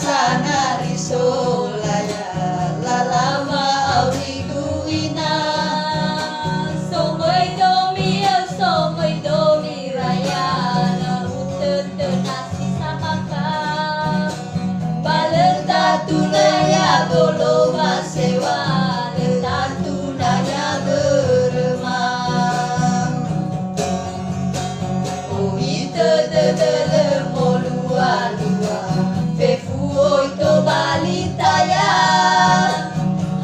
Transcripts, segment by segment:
sana risolaya lalama auriku ina Somoy domi raya na utut nasi samaka balenta tunaya bolo masewa lenta tunanya beremang oh ite de molua lua fefu oito balitaya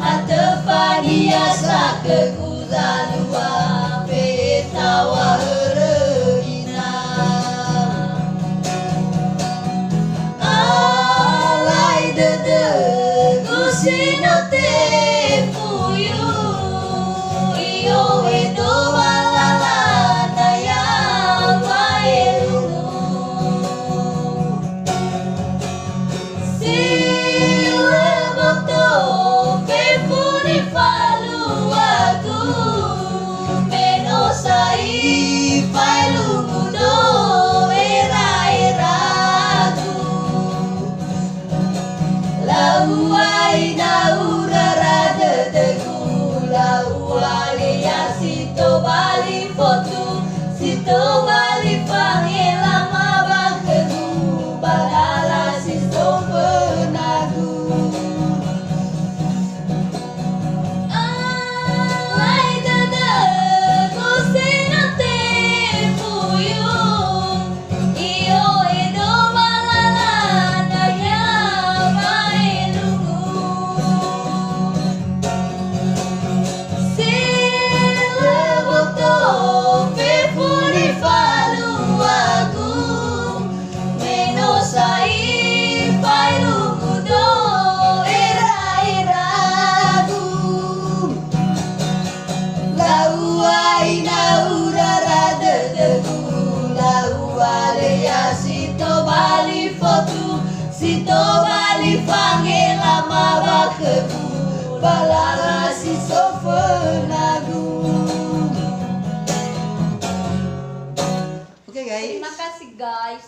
hatefania sake kuzalua petawa reina alai de gusinote fuyu iyo edo malala naya maelungu sileboto pefuni faluaku menosai failungu do era-eraku lauai naurara dedeku lauai ya sito bali foto sito bali pangela mabakegu balala sito penagu Alai dada kusinote fuyu iyo edo malala naya maelungu sileboto pefuni faluaku menosai failungu do era-eraku lauai naurara dedeku lauale ya sito bali foto sito bali pangela mabakeku balala si sofenagu. Oke guys. Terima kasih guys.